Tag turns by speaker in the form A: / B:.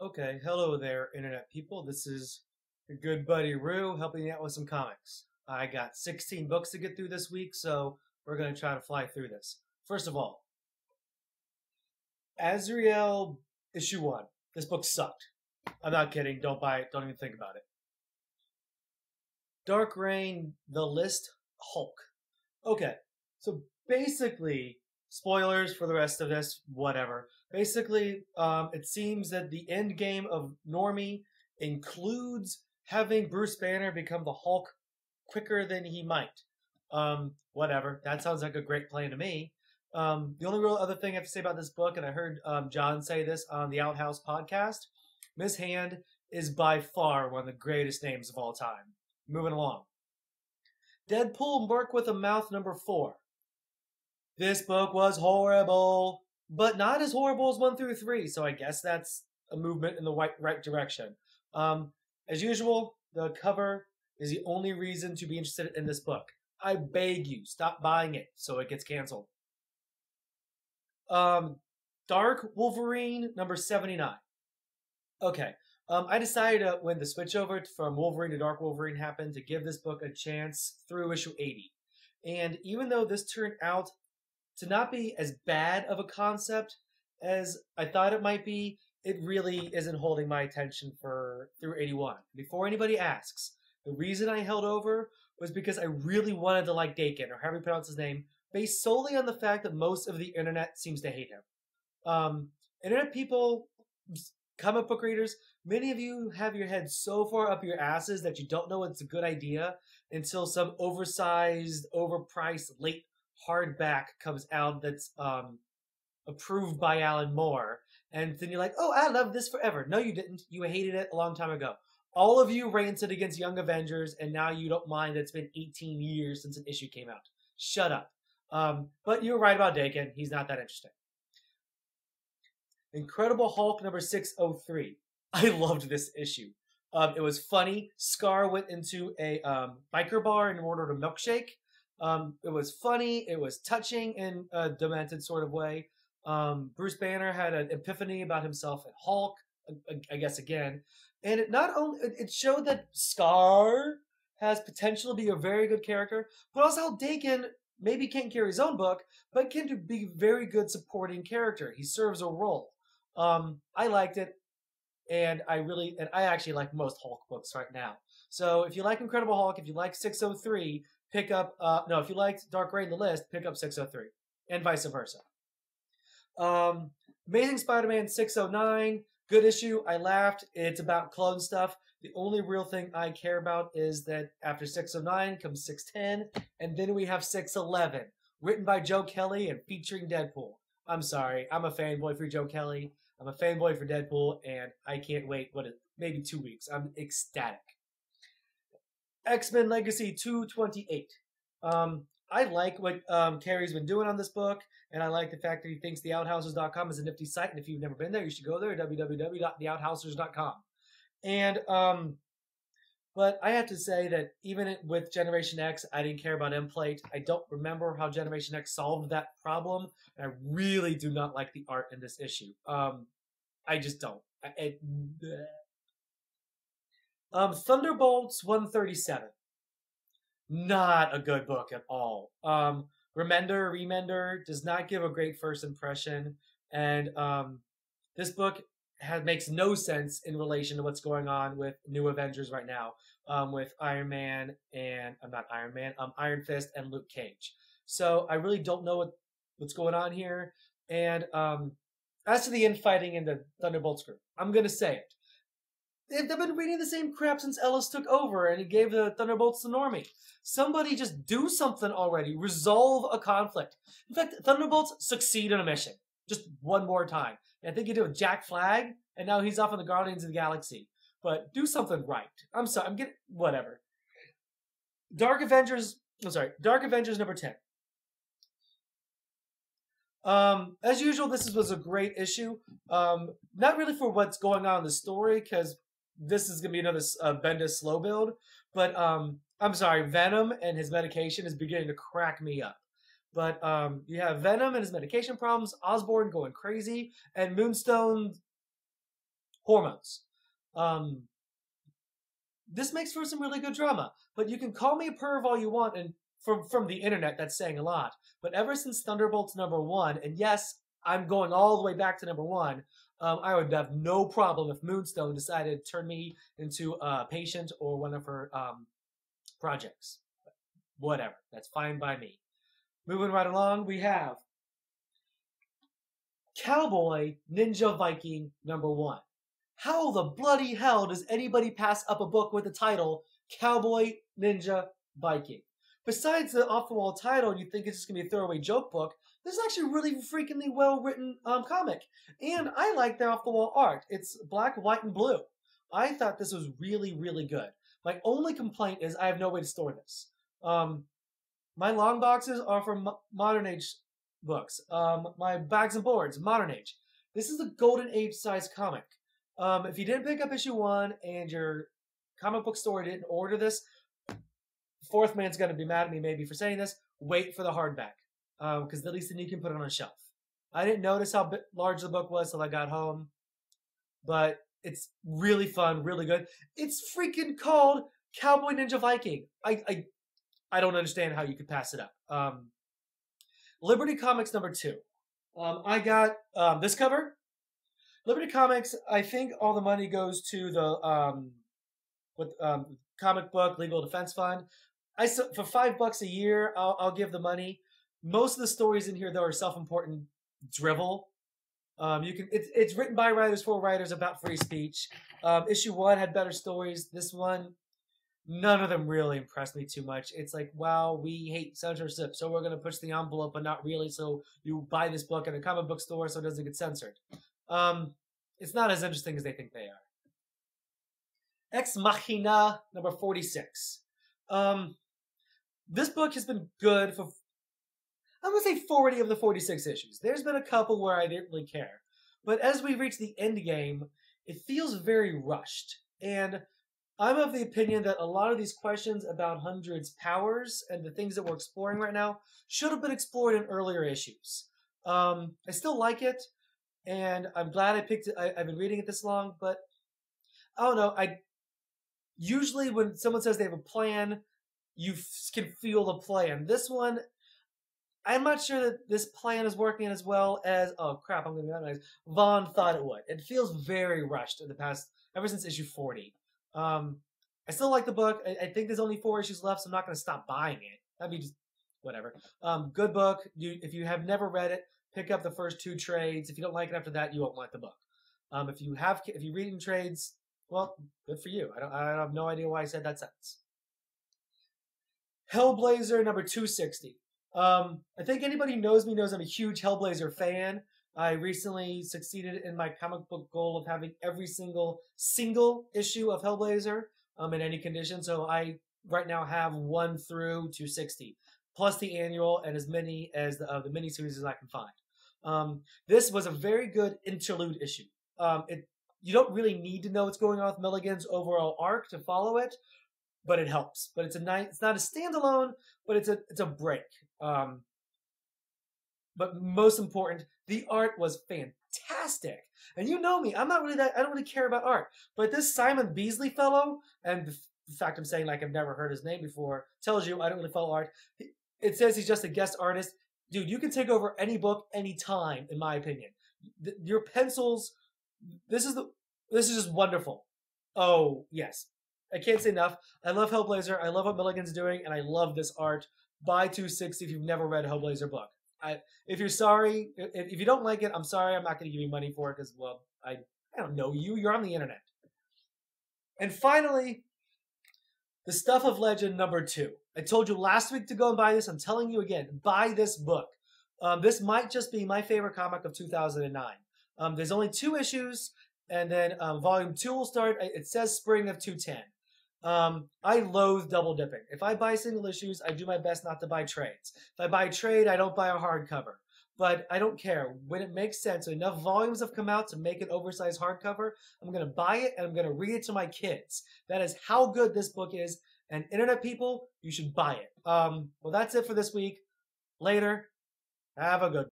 A: Okay, hello there, internet people. This is your good buddy Rue helping you out with some comics. I got 16 books to get through this week, so we're going to try to fly through this. First of all, Azrael issue 1. This book sucked. I'm not kidding. Don't buy it. Don't even think about it. Dark Reign, The List, Hulk. Okay, so basically, spoilers for the rest of this, whatever. Basically, it seems that the end game of Normie includes having Bruce Banner become the Hulk quicker than he might. Whatever. That sounds like a great plan to me. The only real other thing I have to say about this book, and I heard John say this on the Outhouse podcast, Miss Hand is by far one of the greatest names of all time. Moving along. Deadpool Merc with a Mouth number 4. This book was horrible, but not as horrible as 1 through 3, so I guess that's a movement in the right direction. As usual, the cover is the only reason to be interested in this book. I beg you, stop buying it so it gets canceled. Dark Wolverine number 79. Okay, I decided when the switchover from Wolverine to Dark Wolverine happened to give this book a chance through issue 80. And even though this turned out to not be as bad of a concept as I thought it might be, it really isn't holding my attention through 81. Before anybody asks, the reason I held over was because I really wanted to like Dakin, or however you pronounce his name, based solely on the fact that most of the internet seems to hate him. Internet people, comic book readers, many of you have your head so far up your asses that you don't know it's a good idea until some oversized, overpriced, late hardback comes out that's approved by Alan Moore. And then you're like, oh, I love this forever. No, you didn't. You hated it a long time ago. All of you ranted against Young Avengers, and now you don't mind that it's been 18 years since an issue came out. Shut up. But you're right about Dakin. He's not that interesting. Incredible Hulk number 603. I loved this issue. It was funny. Scar went into a biker bar and ordered a milkshake. It was funny. It was touching in a demented sort of way. Bruce Banner had an epiphany about himself and Hulk, I guess again. And it showed that Scar has potential to be a very good character, but also how Dakin maybe can't carry his own book, but can be a very good supporting character. He serves a role. I liked it, and I actually like most Hulk books right now. So if you like Incredible Hulk, if you like 603, pick up, if you liked Dark Reign, The List, pick up 603, and vice versa. Amazing Spider-Man 609, good issue. I laughed. It's about clone stuff. The only real thing I care about is that after 609 comes 610, and then we have 611, written by Joe Kelly and featuring Deadpool. I'm sorry. I'm a fanboy for Joe Kelly. I'm a fanboy for Deadpool, and I can't wait, maybe 2 weeks. I'm ecstatic. X-Men Legacy 228. I like what Carrie's been doing on this book, and I like the fact that he thinks theouthousers.com is a nifty site, and if you've never been there, you should go there, www.theouthousers.com. And, but I have to say that even with Generation X, I didn't care about Emplate. I don't remember how Generation X solved that problem, and I really do not like the art in this issue. I just don't. Thunderbolts 137. Not a good book at all. Remender does not give a great first impression, and this book makes no sense in relation to what's going on with New Avengers right now, with Iron Fist and Luke Cage. So I really don't know what's going on here. And as to the infighting in the Thunderbolts group, I'm going to say it. They've been reading the same crap since Ellis took over and he gave the Thunderbolts to Normie. Somebody just do something already. Resolve a conflict. In fact, Thunderbolts succeed in a mission. Just one more time. And I think you did with Jack Flag, and now he's off on the Guardians of the Galaxy. But do something right. I'm sorry, whatever. Dark Avengers number 10. As usual, this was a great issue. Not really for what's going on in the story, because this is going to be another Bendis slow build. But, I'm sorry, Venom and his medication is beginning to crack me up. But you have Venom and his medication problems, Osborn going crazy, and Moonstone hormones. This makes for some really good drama. But you can call me a perv all you want, and from the internet, that's saying a lot. But ever since Thunderbolts #1, and yes, I'm going all the way back to #1, I would have no problem if Moonstone decided to turn me into a patient or one of her projects. Whatever. That's fine by me. Moving right along, we have Cowboy Ninja Viking #1. How the bloody hell does anybody pass up a book with the title Cowboy Ninja Viking? Besides the off-the-wall title, and you think it's just going to be a throwaway joke book, this is actually a really freakingly well-written comic. And I like the off-the-wall art. It's black, white, and blue. I thought this was really, really good. My only complaint is I have no way to store this. My long boxes are from modern age books. My bags and boards, modern age. This is a golden age size comic. If you didn't pick up issue 1 and your comic book store didn't order this, Fourth Man's going to be mad at me maybe for saying this. Wait for the hardback, because at least then you can put it on a shelf. I didn't notice how large the book was till I got home, but it's really fun, really good. It's freaking called Cowboy Ninja Viking. I don't understand how you could pass it up. Liberty Comics #2. I got this cover. Liberty Comics, I think all the money goes to the comic book legal defense fund. For $5 a year, I'll give the money. Most of the stories in here though are self-important drivel. It's written by writers for writers about free speech. Issue 1 had better stories. This one, none of them really impressed me too much. It's like, wow, we hate censorship, so we're going to push the envelope, but not really. So you buy this book at a comic book store so it doesn't get censored. It's not as interesting as they think they are. Ex Machina #46. This book has been good for, I'm going to say 40 of the 46 issues. There's been a couple where I didn't really care. But as we reach the end game, it feels very rushed. And I'm of the opinion that a lot of these questions about Hundred's powers and the things that we're exploring right now should have been explored in earlier issues. I still like it, and I'm glad I picked it. I've been reading it this long, but I don't know. Usually when someone says they have a plan, you can feel the plan. This one, I'm not sure that this plan is working as well as, oh crap, I'm going to be honest, Vaughn thought it would. It feels very rushed in the past, ever since issue 40. I still like the book. I think there's only 4 issues left, so I'm not going to stop buying it. That'd be just, whatever. Good book. If you have never read it, pick up the first 2 trades. If you don't like it after that, you won't like the book. If you read in trades, well, good for you. I have no idea why I said that sentence. Hellblazer #260. I think anybody who knows me knows I'm a huge Hellblazer fan. I recently succeeded in my comic book goal of having every single issue of Hellblazer in any condition. So I right now have 1 through 260, plus the annual and as many as the miniseries as I can find. This was a very good interlude issue. You don't really need to know what's going on with Milligan's overall arc to follow it, but it helps. But it's not a standalone, but it's a break. But most important, the art was fantastic. And you know me, I don't really care about art. But this Simon Beasley fellow, and the fact I'm saying like I've never heard his name before, tells you I don't really follow art. It says he's just a guest artist. Dude, you can take over any book, anytime, in my opinion. Your pencils, this is just wonderful. Oh, yes. I can't say enough. I love Hellblazer. I love what Milligan's doing, and I love this art. Buy 260 if you've never read a Hellblazer book. If you're sorry, if you don't like it, I'm sorry. I'm not going to give you money for it because, well, I don't know you. You're on the internet. And finally, The Stuff of Legend #2. I told you last week to go and buy this. I'm telling you again, buy this book. This might just be my favorite comic of 2009. There's only 2 issues, and then volume 2 will start. It says spring of 2010. I loathe double dipping. If I buy single issues, I do my best not to buy trades. If I buy a trade, I don't buy a hardcover. But I don't care. When it makes sense, enough volumes have come out to make an oversized hardcover, I'm going to buy it and I'm going to read it to my kids. That is how good this book is. And internet people, you should buy it. Well, that's it for this week. Later. Have a good one.